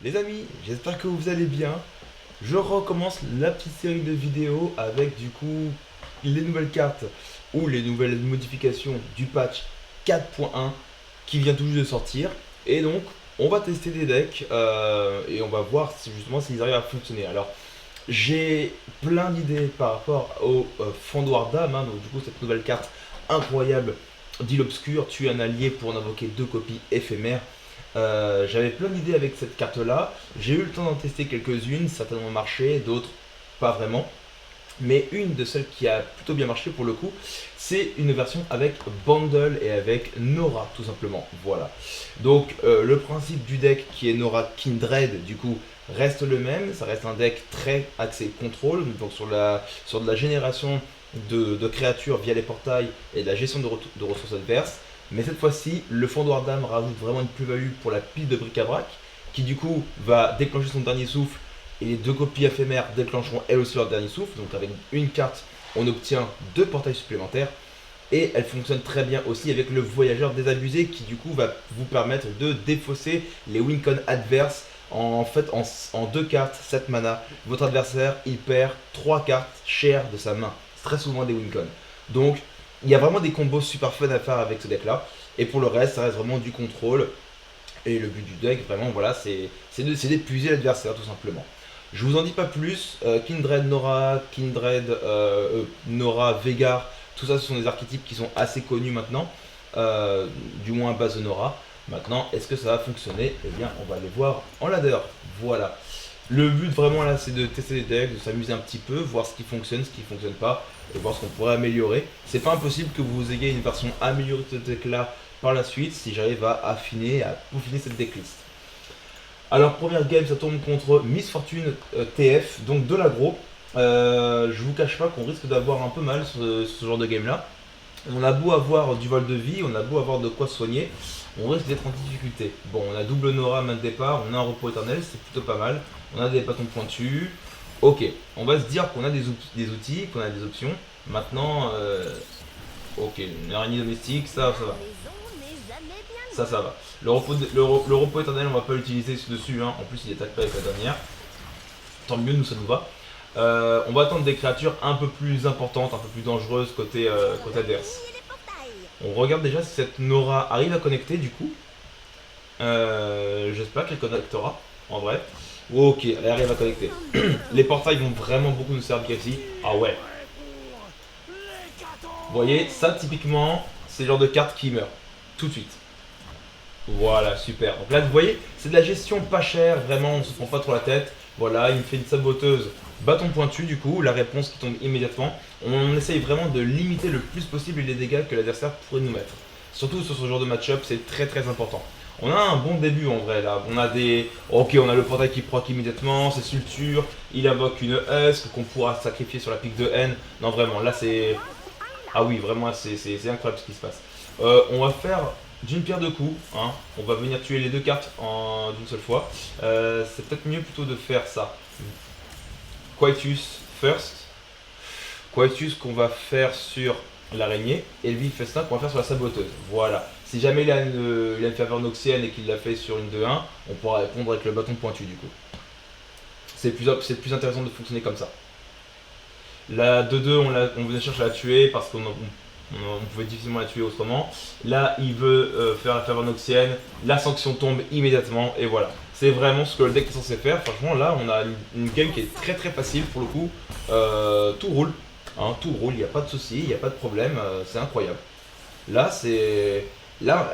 Les amis, j'espère que vous allez bien. Je recommence la petite série de vidéos avec du coup les nouvelles cartes ou les nouvelles modifications du patch 4.1 qui vient tout juste de sortir. Et donc, on va tester des decks et on va voir si, justement s'ils arrivent à fonctionner. Alors, j'ai plein d'idées par rapport au Fondoir d'âme, hein, donc du coup cette nouvelle carte incroyable d'île obscure, tu es un allié pour en invoquer deux copies éphémères. J'avais plein d'idées avec cette carte là, j'ai eu le temps d'en tester quelques-unes, certaines ont marché, d'autres pas vraiment. Mais une de celles qui a plutôt bien marché pour le coup, c'est une version avec Bundle et avec Nora tout simplement. Voilà. Donc le principe du deck qui est Nora Kindred du coup reste le même. Ça reste un deck très axé contrôle, donc sur de la génération de créatures via les portails et de la gestion de ressources adverses. Mais cette fois-ci, le Fondoir d'âme rajoute vraiment une plus-value pour la pile de bric-à-brac qui du coup va déclencher son dernier souffle et les deux copies éphémères déclencheront elles aussi leur dernier souffle. Donc avec une carte, on obtient deux portails supplémentaires. Et elle fonctionne très bien aussi avec le voyageur désabusé qui du coup va vous permettre de défausser les wincon adverses. En deux cartes, 7 mana, votre adversaire il perd 3 cartes chères de sa main. C'est très souvent des wincon. Donc il y a vraiment des combos super fun à faire avec ce deck là. Et pour le reste, ça reste vraiment du contrôle. Et le but du deck, vraiment, voilà, c'est d'épuiser l'adversaire tout simplement. Je vous en dis pas plus. Kindred, Nora, Nora, Vegar, tout ça, ce sont des archétypes qui sont assez connus maintenant, du moins à base de Nora. Maintenant, est-ce que ça va fonctionner? Eh bien, on va aller voir en ladder. Voilà. Le but vraiment là, c'est de tester les decks, de s'amuser un petit peu, voir ce qui fonctionne, ce qui fonctionne pas, et voir ce qu'on pourrait améliorer. C'est pas impossible que vous ayez une version améliorée de ce deck là par la suite si j'arrive à affiner, à peaufiner cette decklist. Alors première game, ça tourne contre Miss Fortune TF, donc de l'aggro. Je vous cache pas qu'on risque d'avoir un peu mal ce genre de game là. On a beau avoir du vol de vie, on a beau avoir de quoi se soigner, on risque d'être en difficulté. Bon, on a double Nora main de départ, on a un repos éternel, c'est plutôt pas mal. On a des bâtons pointus. Ok, on va se dire qu'on a des outils, qu'on a des options. Maintenant, ok, une araignée domestique, ça va. Ça va. Le repos éternel, on va pas l'utiliser dessus, hein. En plus il attaque pas avec la dernière. Tant mieux, nous ça nous va. On va attendre des créatures un peu plus importantes, un peu plus dangereuses côté adverse. On regarde déjà si cette Nora arrive à connecter du coup. J'espère qu'elle connectera, en vrai. Ok, elle arrive à connecter. Les portails vont vraiment beaucoup nous servir ici. Ah ouais. Vous voyez, ça typiquement, c'est le genre de carte qui meurt. Tout de suite. Voilà, super. Donc là, vous voyez, c'est de la gestion pas chère, vraiment, on se prend pas trop la tête. Voilà, il me fait une saboteuse bâton pointu, du coup, la réponse qui tombe immédiatement. On essaye vraiment de limiter le plus possible les dégâts que l'adversaire pourrait nous mettre. Surtout sur ce genre de match-up, c'est très très important. On a un bon début en vrai là. On a des. Ok, on a le portail qui proc immédiatement, c'est Sulture, il invoque une Husk qu'on pourra sacrifier sur la pique de haine. Non, vraiment, là c'est. Ah oui, vraiment, c'est incroyable ce qui se passe. On va faire d'une pierre deux coups, hein. On va venir tuer les deux cartes d'une seule fois. C'est peut-être mieux plutôt de faire ça. Quietus first. Quietus qu'on va faire sur l'araignée. Et le Festin qu'on va faire sur la saboteuse. Voilà. Si jamais il a une faveur noxienne et qu'il l'a fait sur une 2-1, on pourra répondre avec le bâton pointu du coup. C'est plus intéressant de fonctionner comme ça. La 2-2, on venait chercher à la tuer parce qu'on pouvait difficilement la tuer autrement. Là, il veut faire la faveur noxienne, la sanction tombe immédiatement et voilà. C'est vraiment ce que le deck est censé faire. Franchement, là, on a une game qui est très très facile pour le coup. Tout roule, hein, tout roule, il n'y a pas de souci, il n'y a pas de problème, c'est incroyable. Là,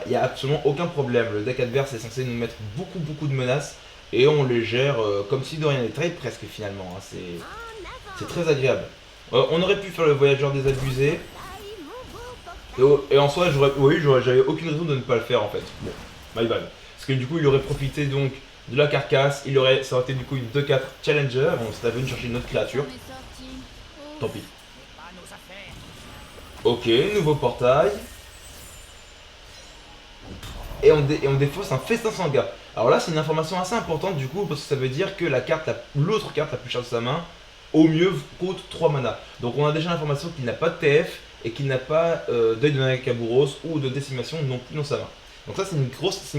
il n'y a absolument aucun problème. Le deck adverse est censé nous mettre beaucoup de menaces et on les gère comme si de rien n'était presque finalement. Hein. C'est très agréable. On aurait pu faire le voyageur désabusé. Et en soi, j'avais aucune raison de ne pas le faire en fait. Bon, my bad. Parce que du coup, il aurait profité donc de la carcasse. Ça aurait été du coup une 2-4 challenger. Bon, si t'avais venu chercher une autre créature, tant pis. Ok, nouveau portail. Et on défausse un festin sanguin. Alors là, c'est une information assez importante du coup, parce que ça veut dire que l'autre carte la plus chère de sa main, au mieux coûte 3 mana. Donc on a déjà l'information qu'il n'a pas de TF et qu'il n'a pas d'œil de Nakaburos ou de décimation non plus dans sa main. Donc ça, c'est une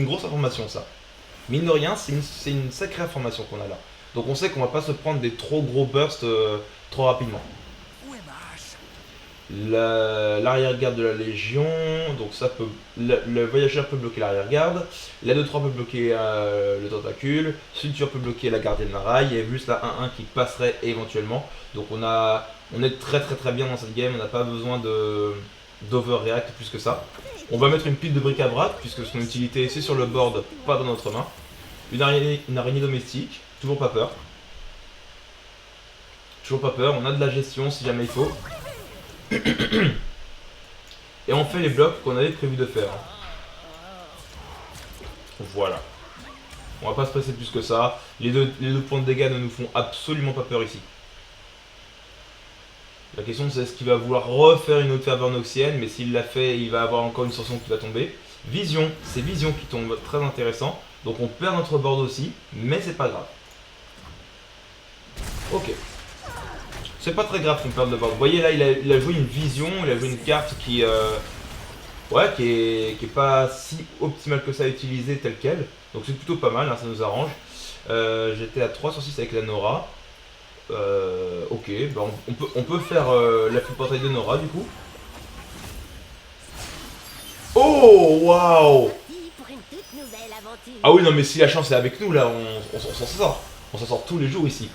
grosse information ça. Mine de rien, c'est une sacrée information qu'on a là. Donc on sait qu'on va pas se prendre des trop gros bursts trop rapidement. L'arrière-garde de la Légion, donc ça peut. Le voyageur peut bloquer l'arrière-garde, la 2-3 peut bloquer le tentacule, Sulture peut bloquer la gardienne Maraille, il y a juste la 1-1 qui passerait éventuellement. Donc on est très bien dans cette game, on n'a pas besoin d'overreact plus que ça. On va mettre une pile de bric-à-brac, puisque son utilité c'est sur le board, pas dans notre main. Une araignée domestique, toujours pas peur. Toujours pas peur, on a de la gestion si jamais il faut. Et on fait les blocs qu'on avait prévu de faire. Voilà. On va pas se presser plus que ça. Les deux points de dégâts ne nous font absolument pas peur ici. La question c'est est-ce qu'il va vouloir refaire une autre ferveur noxienne, mais s'il l'a fait, il va avoir encore une sanction qui va tomber. Vision, c'est Vision qui tombe, très intéressant. Donc on perd notre board aussi, mais c'est pas grave. Ok. C'est pas très grave qu'on perde le board. Vous voyez là, il a joué une Vision, il a joué une carte qui est pas si optimale que ça à utiliser telle quelle. Donc c'est plutôt pas mal, hein, ça nous arrange. J'étais à 3 sur 6 avec la Nora. Ok, bah on peut faire la full portail de Nora du coup. Oh waouh! Ah oui non mais si la chance est avec nous là, on s'en sort. On s'en sort tous les jours ici.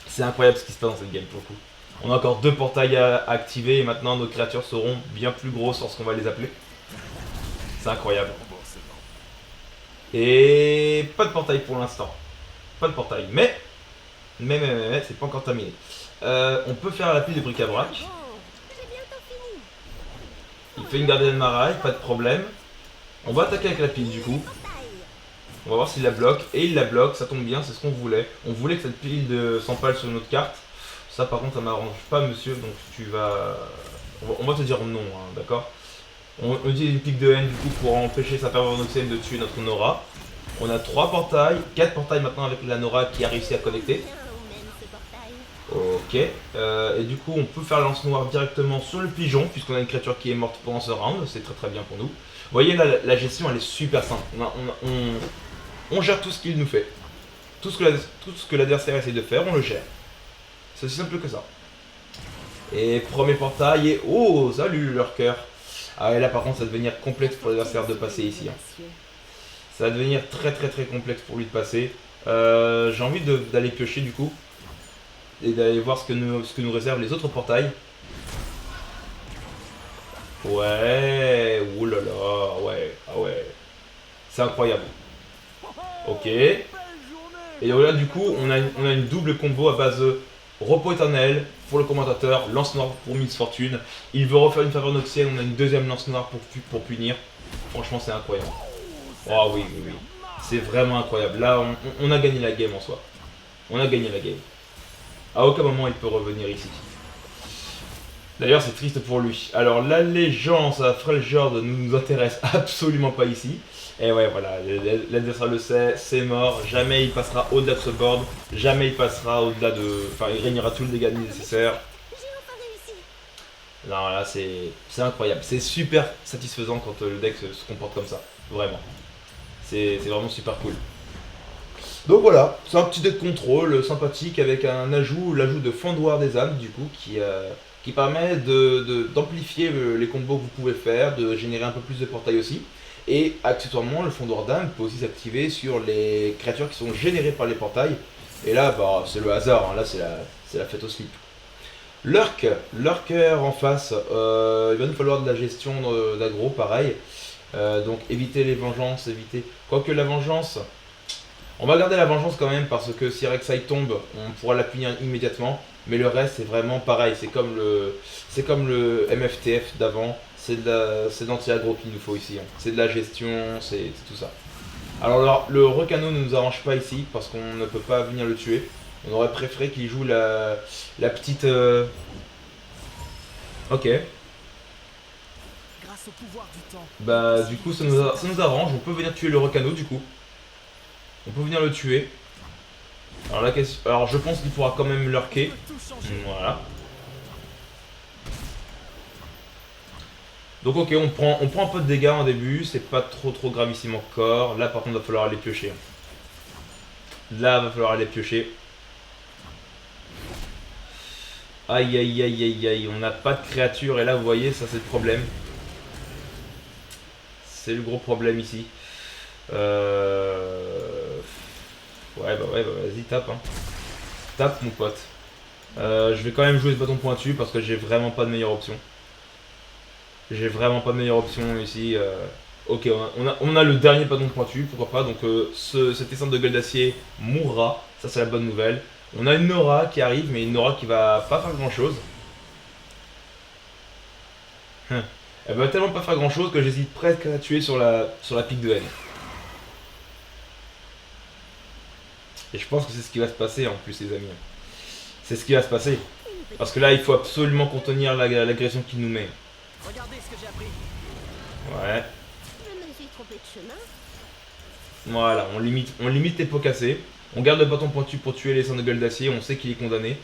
C'est incroyable ce qui se passe dans cette game pour le coup. On a encore 2 portails à activer et maintenant nos créatures seront bien plus grosses lorsqu'on va les appeler. C'est incroyable. Et pas de portail pour l'instant. Pas de portail. Mais c'est pas encore terminé. On peut faire la pile de bric-à-brac. Il fait une gardienne Maraille, pas de problème. On va attaquer avec la pile du coup. On va voir s'il la bloque. Et il la bloque, ça tombe bien, c'est ce qu'on voulait. On voulait que cette pile s'empale sur une autre carte. Ça par contre ça m'arrange pas monsieur, donc tu vas... On va te dire non, hein, d'accord. On utilise une pique de haine du coup pour empêcher sa ferveur noxienne de tuer notre Nora. On a 3 portails, 4 portails maintenant avec la Nora qui a réussi à connecter. Ok, et du coup on peut faire lance noire directement sur le pigeon puisqu'on a une créature qui est morte pendant ce round, c'est très bien pour nous. Vous voyez là, la gestion elle est super simple, on gère tout ce qu'il nous fait. Tout ce que l'adversaire essaie de faire, on le gère. C'est aussi simple que ça. Et premier portail et... Oh, salut leur cœur. Ah et là par contre ça va devenir complexe pour l'adversaire de passer ici. Hein. Ça va devenir très complexe pour lui de passer. J'ai envie d'aller piocher du coup. Et d'aller voir ce que nous réservent les autres portails. Ouais, oulala, ouais, ah ouais. C'est incroyable. Ok. Et là du coup on a une double combo à base de repos éternel pour le commentateur, lance noire pour Miss Fortune. Il veut refaire une faveur noxienne, on a une deuxième lance noire pour punir. Franchement c'est incroyable. Oh oui. C'est vraiment incroyable. Là on a gagné la game en soi. On a gagné la game. À aucun moment il peut revenir ici. D'ailleurs c'est triste pour lui. Alors l'allégeance à Freljord ne nous intéresse absolument pas ici. Et ouais voilà, l'adversaire le sait, c'est mort. Jamais il passera au-delà de ce board. Jamais il passera au-delà de... Enfin il régnera tout le dégât nécessaire. Non là c'est incroyable. C'est super satisfaisant quand le deck se comporte comme ça. Vraiment. C'est vraiment super cool. Donc voilà, c'est un petit deck contrôle sympathique avec l'ajout de Fendoir des âmes du coup qui permet d'amplifier les combos que vous pouvez faire, de générer un peu plus de portails aussi. Et accessoirement, le Fendoir d'âme peut aussi s'activer sur les créatures qui sont générées par les portails. Et là, bah, c'est le hasard, hein. Là c'est la fête au slip. Lurker en face, il va nous falloir de la gestion d'aggro, pareil. Donc éviter les vengeances, Quoique la vengeance... On va garder la vengeance quand même parce que si Rek'Sai tombe, on pourra la punir immédiatement. Mais le reste c'est vraiment pareil, c'est comme le MFTF d'avant, c'est de l'anti-aggro qu'il nous faut ici. Hein. C'est de la gestion, c'est tout ça. Alors le recano ne nous arrange pas ici parce qu'on ne peut pas venir le tuer. On aurait préféré qu'il joue la petite... Ok. Bah du coup ça nous arrange, on peut venir tuer le recano du coup. On peut venir le tuer. Alors je pense qu'il pourra quand même lurker. Voilà. Donc ok, on prend un peu de dégâts en début, c'est pas trop gravissime encore. Là par contre, va falloir aller piocher. Là, va falloir aller piocher. Aïe aïe aïe aïe aïe, on n'a pas de créature et là vous voyez, ça c'est le problème. C'est le gros problème ici. Ouais bah vas-y tape hein. Tape mon pote. Je vais quand même jouer ce bâton pointu parce que j'ai vraiment pas de meilleure option. J'ai vraiment pas de meilleure option ici. Ok, on a le dernier bâton pointu, pourquoi pas. Donc cet essaim de gueule d'acier mourra, ça c'est la bonne nouvelle. On a une Nora qui arrive, mais une Nora qui va pas faire grand chose. Elle va tellement pas faire grand chose que j'hésite presque à la tuer sur la pique de haine. Et je pense que c'est ce qui va se passer en plus les amis. C'est ce qui va se passer. Parce que là il faut absolument contenir l'agression qu'il nous met. Regardez ce que j'ai appris. Ouais. Je me suis trompé de chemin. Voilà, on limite les pots cassés. On garde le bâton pointu pour tuer les seins de gueule d'acier, on sait qu'il est condamné.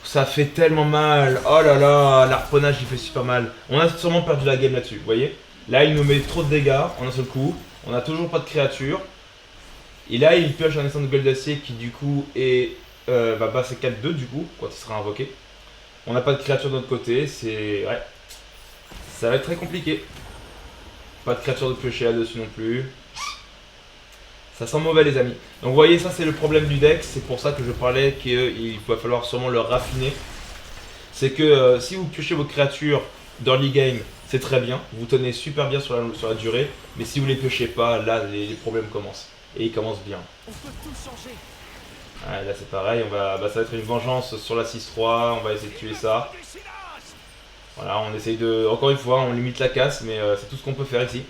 Ça fait tellement mal. Oh là là, l'harponnage il fait super mal. On a sûrement perdu la game là-dessus, vous voyez. Là il nous met trop de dégâts en un seul coup. On n'a toujours pas de créature. Et là il pioche un essaim de gueule d'acier qui du coup va passer 4-2 du coup, quand il sera invoqué. On n'a pas de créature de notre côté, c'est... Ouais. Ça va être très compliqué. Pas de créature de piocher là-dessus non plus. Ça sent mauvais les amis. Donc vous voyez, ça c'est le problème du deck. C'est pour ça que je parlais qu'il va falloir sûrement le raffiner. C'est que si vous piochez vos créatures d'early game, c'est très bien. Vous tenez super bien sur la durée. Mais si vous les piochez pas, là les problèmes commencent. Et ils commencent bien. On peut tout changer. Ouais, là c'est pareil. Ça va être une vengeance sur la 6-3. On va essayer de tuer ça. Voilà, on essaye de... Encore une fois, on limite la casse. Mais c'est tout ce qu'on peut faire ici.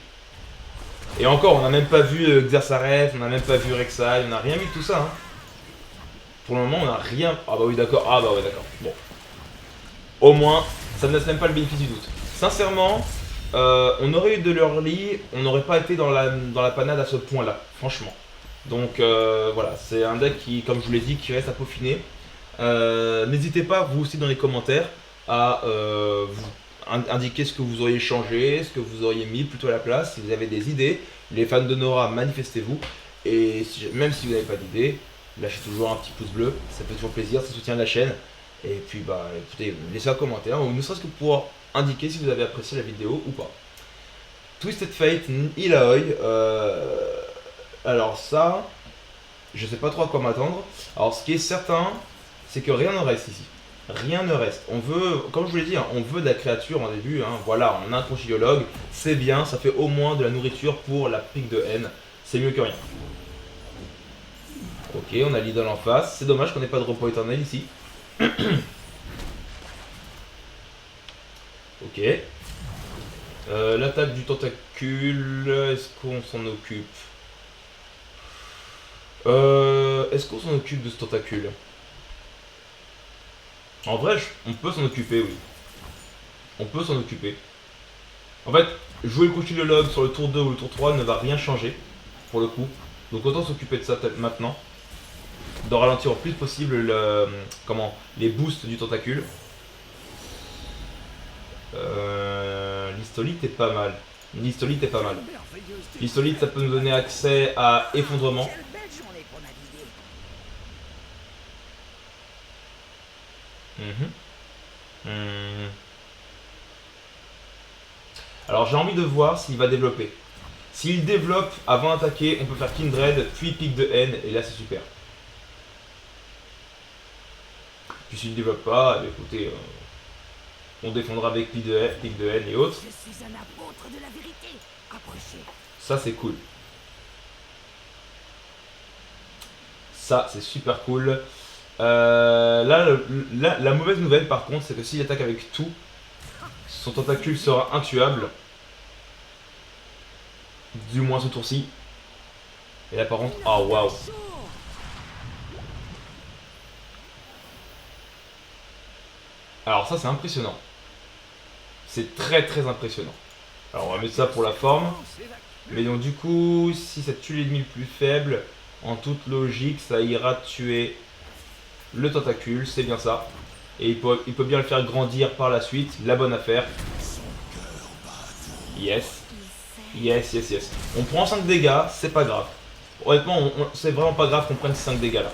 Et encore, on n'a même pas vu Xerxaret, on n'a même pas vu Rek'Sai, on n'a rien vu de tout ça. Hein. Pour le moment, on n'a rien... Ah bah oui, d'accord. Ah bah ouais, d'accord. Bon. Au moins, ça ne laisse même pas le bénéfice du doute. Sincèrement, on aurait eu de l'early, on n'aurait pas été dans la panade à ce point-là, franchement. Donc voilà, c'est un deck qui, comme je vous l'ai dit, qui reste à peaufiner. N'hésitez pas, vous aussi, dans les commentaires, à indiquer ce que vous auriez changé, ce que vous auriez mis plutôt à la place, si vous avez des idées. Les fans de Nora, manifestez-vous. Et même si vous n'avez pas d'idées, lâchez toujours un petit pouce bleu, ça fait toujours plaisir, ça soutient la chaîne. Et puis bah écoutez, laissez un commentaire, ou ne serait-ce que pour indiquer si vous avez apprécié la vidéo ou pas. Twisted Fate, Illaoi, alors ça, je sais pas trop à quoi m'attendre. Alors ce qui est certain, c'est que rien ne reste ici. Rien ne reste. On veut, comme je vous l'ai dit, hein, on veut de la créature en début. Hein. Voilà, on a un conchyliologue, c'est bien, ça fait au moins de la nourriture pour la pique de haine. C'est mieux que rien. Ok, on a l'idole en face. C'est dommage qu'on n'ait pas de repos éternel ici. Ok. L'attaque du tentacule, est-ce qu'on s'en occupe? Est-ce qu'on s'en occupe de ce tentacule? En vrai, on peut s'en occuper, oui. On peut s'en occuper. En fait, jouer le conchyliologue sur le tour 2 ou le tour 3 ne va rien changer, pour le coup. Donc autant s'occuper de ça maintenant. De ralentir au plus possible les boosts du tentacule. L'histolite est pas mal. L'histolite est pas mal. L'histolite, ça peut nous donner accès à effondrement. Quelle belle journée pour naviguer. Alors j'ai envie de voir s'il va développer. S'il développe avant d'attaquer, on peut faire Kindred, puis pique de haine, et là c'est super. Puis s'il ne développe pas, écoutez, on défendra avec pique de haine et autres. Je suis un apôtre de la vérité. Approchez. Ça c'est cool. Ça c'est super cool. La mauvaise nouvelle par contre, c'est que s'il attaque avec tout, son tentacule sera intuable. Du moins ce tour-ci. Et là par contre, oh waouh. Alors ça c'est impressionnant. C'est très impressionnant. Alors on va mettre ça pour la forme. Mais donc du coup, si ça tue l'ennemi le plus faible, en toute logique, ça ira tuer le tentacule, c'est bien ça. Et il peut bien le faire grandir par la suite. La bonne affaire. Yes. Yes, yes, yes. On prend 5 dégâts, c'est pas grave. Honnêtement, c'est vraiment pas grave qu'on prenne 5 dégâts là.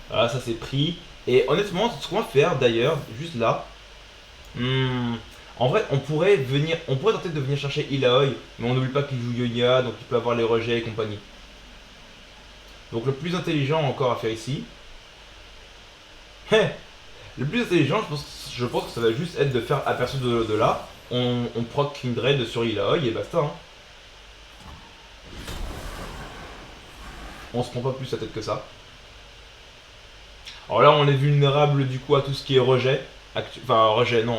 Voilà, ça c'est pris. Et honnêtement, ce qu'on va faire d'ailleurs, juste là. En vrai, on pourrait tenter de venir chercher Ilaoi, mais on n'oublie pas qu'il joue Yonya, donc il peut avoir les rejets et compagnie. Donc le plus intelligent encore à faire ici. Le plus intelligent, je pense que ça va juste être de faire aperçu de là. On proc Kindred sur Ilaoi et basta. Hein. On se prend pas plus la tête que ça. Alors là, on est vulnérable du coup à tout ce qui est rejet. Enfin, rejet, non,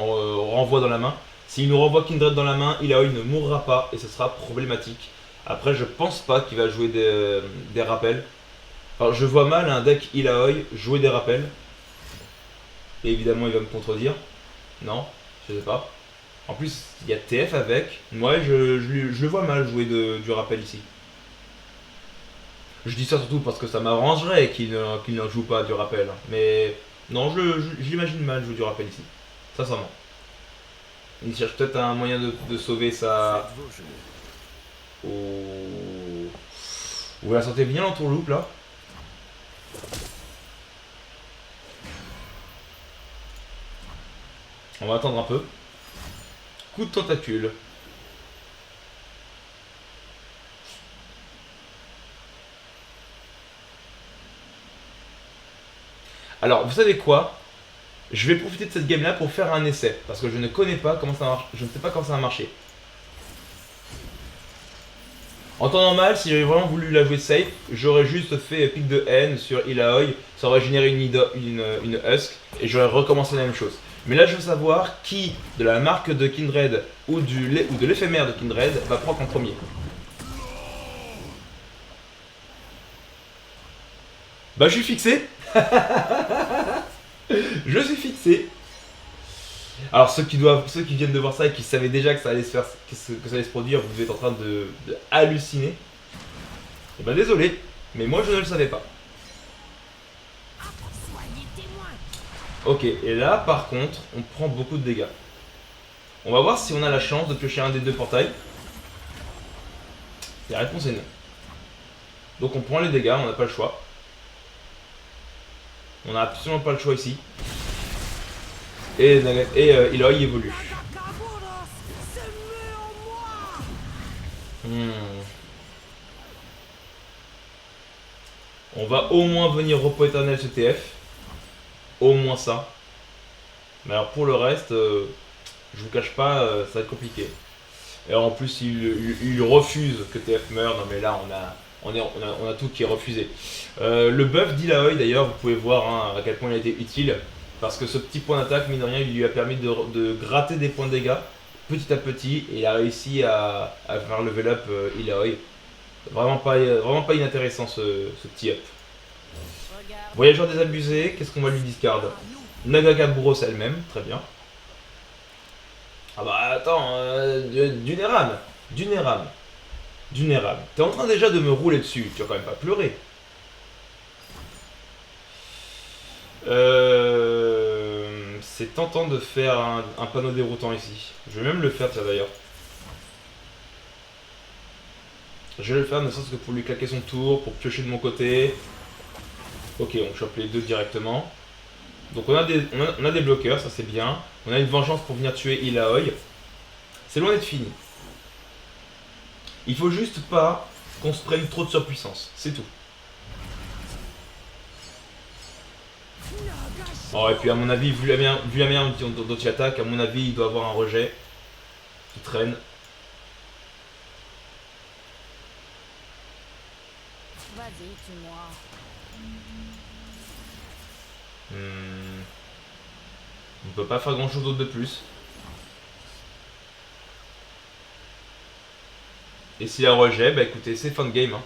renvoi dans la main. S'il nous renvoie Kindred dans la main, Ilaoi ne mourra pas et ce sera problématique. Après, je pense pas qu'il va jouer des rappels. Alors, je vois mal un deck Ilaoi jouer des rappels. Et évidemment, il va me contredire. Non, je sais pas. En plus, il y a TF avec. Moi, je le vois mal jouer du rappel ici. Je dis ça surtout parce que ça m'arrangerait qu'il n'en joue pas du rappel. Mais non, je l'imagine mal jouer du rappel ici. Sincèrement. Il cherche peut-être un moyen de sauver sa... Oh. Vous la sentez bien l'entourloupe là? On va attendre un peu. Coup de tentacule. Alors, vous savez quoi? Je vais profiter de cette game là pour faire un essai. Parce que je ne connais pas comment ça marche. Je ne sais pas comment ça va marcher. En temps normal, si j'avais vraiment voulu la jouer safe, j'aurais juste fait pic de haine sur Ilaoi. Ça aurait généré une Husk. Et j'aurais recommencé la même chose. Mais là, je veux savoir qui de la marque de Kindred ou de l'éphémère de Kindred va prendre en premier. Bah, je suis fixé. Je suis fixé. Alors ceux qui viennent de voir ça et qui savaient déjà que ça allait se faire, que ça allait se produire, vous êtes en train de halluciner. Et ben désolé, mais moi je ne le savais pas. Ok, et là par contre, on prend beaucoup de dégâts. On va voir si on a la chance de piocher un des deux portails. Et la réponse est non. Donc on prend les dégâts, on n'a pas le choix. On n'a absolument pas le choix ici. Et Ilaoi évolue. On va au moins venir repos éternel ce TF. Au moins ça. Mais alors pour le reste, je vous cache pas, ça va être compliqué. Et alors en plus il refuse que TF meure. Non mais là on a tout qui est refusé. Le buff d'Illaoi d'ailleurs, vous pouvez voir hein, à quel point il a été utile. Parce que ce petit point d'attaque, mine de rien, il lui a permis de gratter des points de dégâts petit à petit. Et il a réussi à faire level up Illaoi. Vraiment pas inintéressant ce petit up. Voyageur désabusé, qu'est-ce qu'on va lui discard? Nagakabouros elle-même, très bien. Ah bah attends, du Neram. T'es en train déjà de me rouler dessus, tu vas quand même pas pleurer. C'est tentant de faire un panneau déroutant ici. Je vais même le faire, ça d'ailleurs. Je vais le faire ne serait-ce que pour lui claquer son tour, pour piocher de mon côté. Ok, on chope les deux directement. Donc on a des bloqueurs, ça c'est bien. On a une vengeance pour venir tuer Illaoi. C'est loin d'être fini. Il faut juste pas qu'on se prenne trop de surpuissance, c'est tout. Oh, et puis à mon avis, vu la manière dont il attaque, à mon avis il doit avoir un rejet qui traîne. Vas-y, tue-moi. On peut pas faire grand chose d'autre de plus. Et s'il y a un rejet, bah écoutez, c'est fin de game. Hein.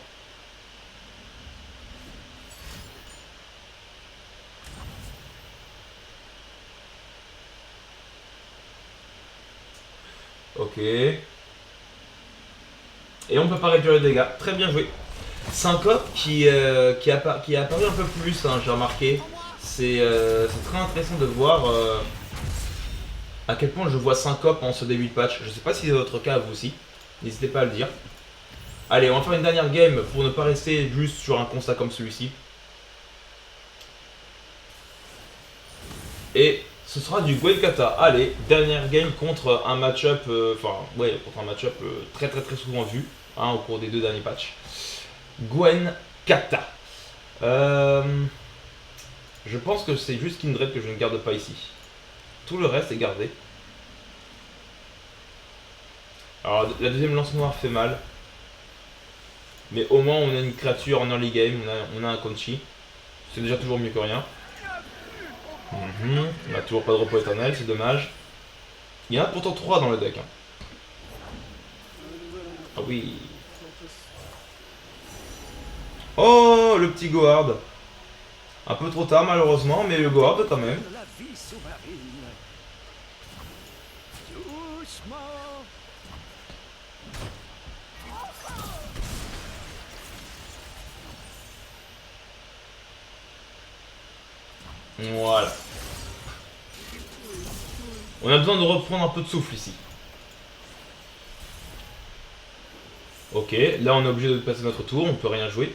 Ok. Et on peut pas réduire les dégâts. Très bien joué. Syncope qui est apparu un peu plus, hein, j'ai remarqué. c'est très intéressant de voir à quel point je vois syncope en ce début de patch. Je sais pas si c'est votre cas à vous aussi. N'hésitez pas à le dire. Allez, on va faire une dernière game pour ne pas rester juste sur un constat comme celui-ci. Et ce sera du Gwen Kata. Allez, dernière game contre un match-up, contre un match-up très souvent vu au cours des 2 derniers patchs. Gwen Kata. Je pense que c'est juste Kindred que je ne garde pas ici. Tout le reste est gardé. Alors la deuxième lance noire fait mal. Mais au moins on a une créature en early game, on a un Conchi. C'est déjà toujours mieux que rien. On n'a toujours pas de repos éternel, c'est dommage. Il y en a pourtant 3 dans le deck. Ah oui. Oh, le petit Gohard. Un peu trop tard malheureusement, mais le Gohard quand même. De la vie sous-marine. Doucement. Voilà. On a besoin de reprendre un peu de souffle ici. Ok, là on est obligé de passer notre tour, on peut rien jouer.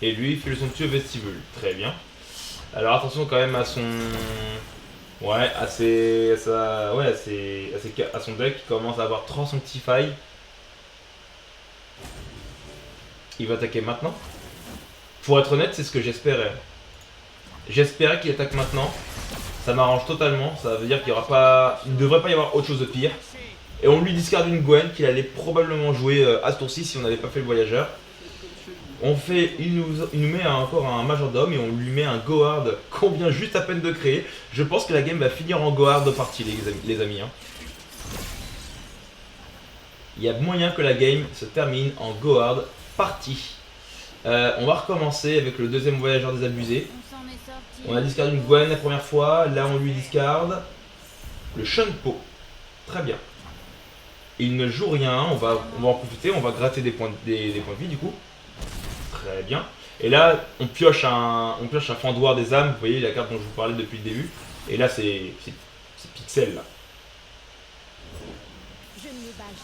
Et lui il fait le somptueux vestibule, très bien. Alors attention quand même à son... Ouais, à son deck qui commence à avoir 3 Sanctify. Il va attaquer maintenant. Pour être honnête, c'est ce que j'espérais. J'espérais qu'il attaque maintenant. Ça m'arrange totalement, ça veut dire qu'il ne devrait pas y avoir autre chose de pire. Et on lui discarde une Gwen qu'il allait probablement jouer à ce tour-ci si on n'avait pas fait le voyageur. Il nous met encore un majordome et on lui met un Gohard qu'on vient juste à peine de créer. Je pense que la game va finir en Gohard de partie les amis. Il y a moyen que la game se termine en Gohard partie. On va recommencer avec le deuxième voyageur désabusé. On a discardé une Gwen la première fois, là on lui discarde le Shunpo. Très bien. Il ne joue rien, on va en profiter, on va gratter des points de vie du coup. Très bien. Et là, on pioche un fendoir des âmes, vous voyez la carte dont je vous parlais depuis le début. Et là, c'est pixel là.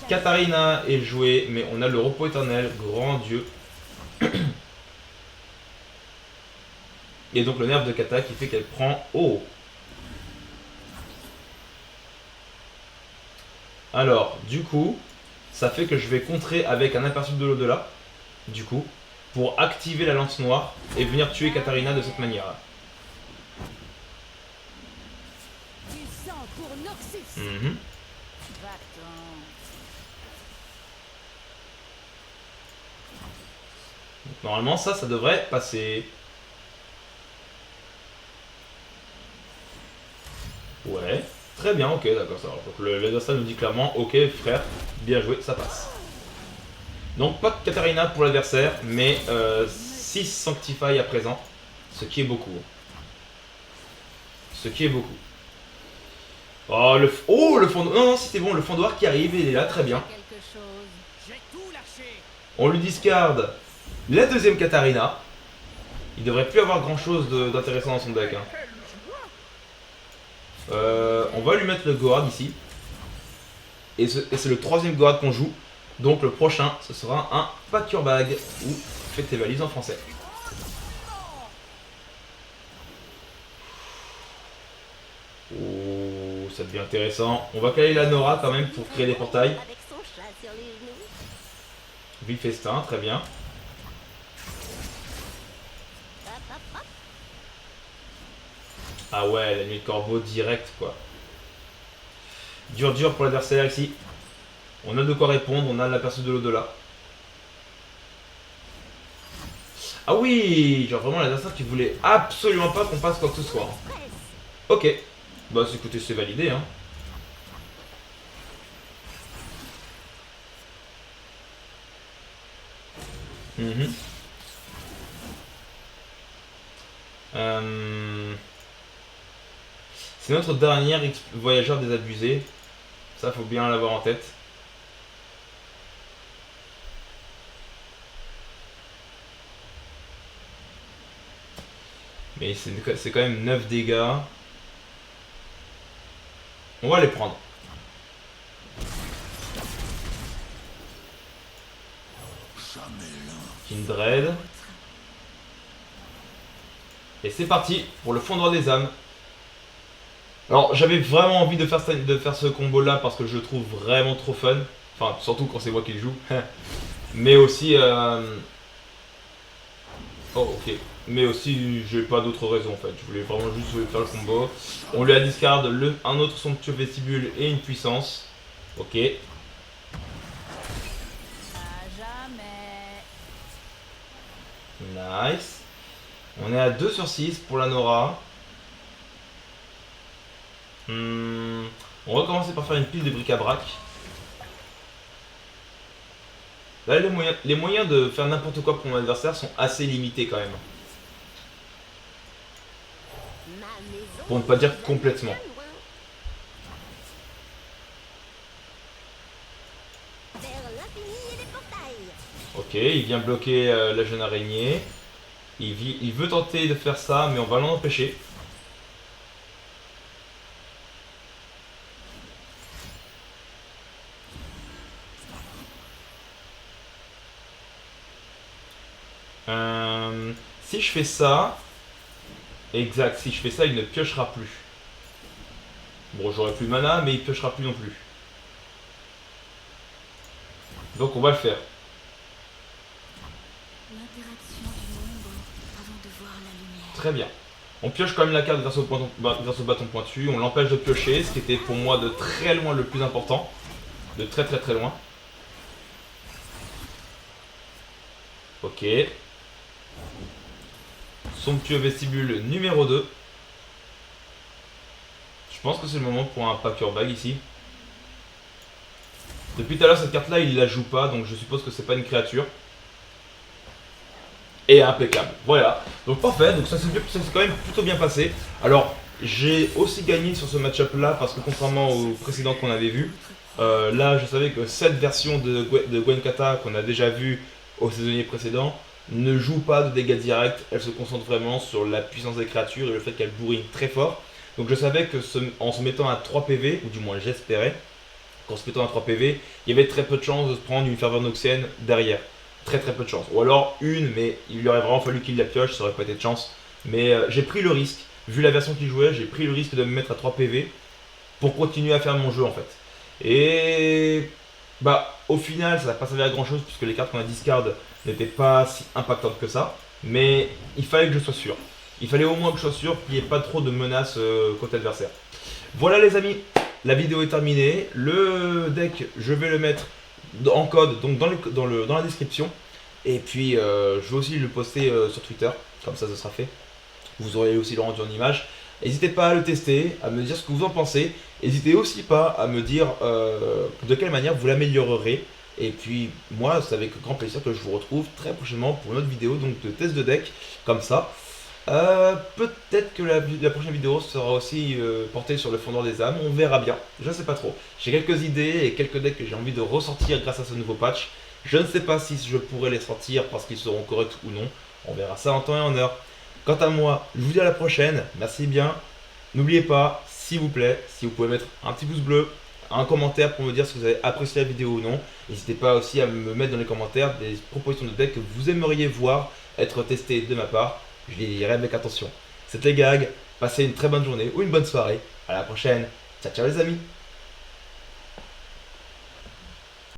Katarina est jouée, mais on a le repos éternel, grand dieu. Et donc le nerf de Kata qui fait qu'elle prend... Oh! Alors, du coup, ça fait que je vais contrer avec un aperçu de l'au-delà, du coup, pour activer la lance noire et venir tuer Katarina de cette manière-là. Normalement, ça devrait passer. Ouais, très bien, ok, d'accord, ça va. Donc l'adversaire nous dit clairement, ok frère, bien joué, ça passe. Donc pas de Katarina pour l'adversaire, mais 6 Sanctify à présent, ce qui est beaucoup. Ce qui est beaucoup. Oh, le fond... Non, si c'est bon, le fondoir qui arrive, il est là, très bien. On lui discarde la deuxième Katarina. Il devrait plus avoir grand chose d'intéressant dans son deck. On va lui mettre le Gohard ici. Et c'est le troisième Gohard qu'on joue. Donc le prochain, ce sera un Pack Your Bag ou Fais tes valises en français. Oh, ça devient intéressant. On va caler la Nora quand même pour créer des portails. Ville festin, très bien. Ah ouais, la nuit de corbeau direct quoi. Dur pour l'adversaire ici. On a de quoi répondre, on a l'aperçu de l'au-delà. Ah oui, genre vraiment l'adversaire qui voulait absolument pas qu'on passe quoi que ce soit. Ok. Bah écoutez, c'est validé hein. C'est notre dernier voyageur désabusé. Ça, faut bien l'avoir en tête. Mais c'est quand même 9 dégâts. On va les prendre. Kindred. Et c'est parti pour le fondeur des âmes. Alors j'avais vraiment envie de faire ce combo là parce que je le trouve vraiment trop fun. Enfin surtout quand c'est moi qui le joue. Mais aussi... Oh ok. Mais aussi j'ai pas d'autre raison en fait. Je voulais vraiment juste faire le combo. On lui a discard un autre somptueux vestibule et une puissance. Ok. À jamais. Nice. On est à 2 sur 6 pour la Nora. On va commencer par faire une pile de bric-à-brac. Là, les moyens de faire n'importe quoi pour mon adversaire sont assez limités quand même. Pour ne pas dire complètement. Ok, il vient bloquer la jeune araignée. Il veut tenter de faire ça, mais on va l'en empêcher. Si je fais ça... Exact, si je fais ça, il ne piochera plus. Bon, j'aurai plus de mana, mais il piochera plus non plus. Donc on va le faire. Très bien. On pioche quand même la carte grâce au bâton pointu. On l'empêche de piocher, ce qui était pour moi de très loin le plus important. De très loin. Ok. Somptueux vestibule numéro 2. Je pense que c'est le moment pour un Packer Bag ici. Depuis tout à l'heure, cette carte là il la joue pas, donc je suppose que c'est pas une créature. Et impeccable, voilà. Donc parfait, donc ça s'est quand même plutôt bien passé. Alors j'ai aussi gagné sur ce match-up là parce que contrairement au précédent qu'on avait vu, là je savais que cette version de Gwen Kata qu'on a déjà vu au saisonnier précédent ne joue pas de dégâts directs, elle se concentre vraiment sur la puissance des créatures et le fait qu'elle bourrine très fort. Donc je savais que en se mettant à 3 PV, ou du moins j'espérais, qu'en se mettant à 3 PV, il y avait très peu de chances de se prendre une ferveur noxienne derrière. Très peu de chance. Ou alors une, mais il lui aurait vraiment fallu qu'il la pioche, ça aurait pas été de chance. Mais j'ai pris le risque, vu la version qu'il jouait, j'ai pris le risque de me mettre à 3 PV pour continuer à faire mon jeu en fait. Et bah au final ça n'a pas servi à grand chose puisque les cartes qu'on a discard n'étaient pas si impactantes que ça. Mais il fallait que je sois sûr. Il fallait au moins que je sois sûr qu'il n'y ait pas trop de menaces côté adversaire. Voilà les amis, la vidéo est terminée. Le deck, je vais le mettre en code, donc dans la description. Et puis je vais aussi le poster sur Twitter, comme ça ce sera fait. Vous aurez aussi le rendu en image. N'hésitez pas à le tester, à me dire ce que vous en pensez. N'hésitez aussi pas à me dire de quelle manière vous l'améliorerez. Et puis moi c'est avec grand plaisir que je vous retrouve très prochainement pour une autre vidéo donc de test de deck, comme ça. Peut-être que la prochaine vidéo sera aussi portée sur le fondeur des âmes, on verra bien, je ne sais pas trop. J'ai quelques idées et quelques decks que j'ai envie de ressortir grâce à ce nouveau patch. Je ne sais pas si je pourrai les sortir parce qu'ils seront corrects ou non, on verra ça en temps et en heure. Quant à moi, je vous dis à la prochaine, merci bien. N'oubliez pas, s'il vous plaît, si vous pouvez mettre un petit pouce bleu, un commentaire pour me dire si vous avez apprécié la vidéo ou non. N'hésitez pas aussi à me mettre dans les commentaires des propositions de decks que vous aimeriez voir être testées de ma part. Je les lirai avec attention. C'était Gag, passez une très bonne journée ou une bonne soirée. À la prochaine. Ciao ciao les amis.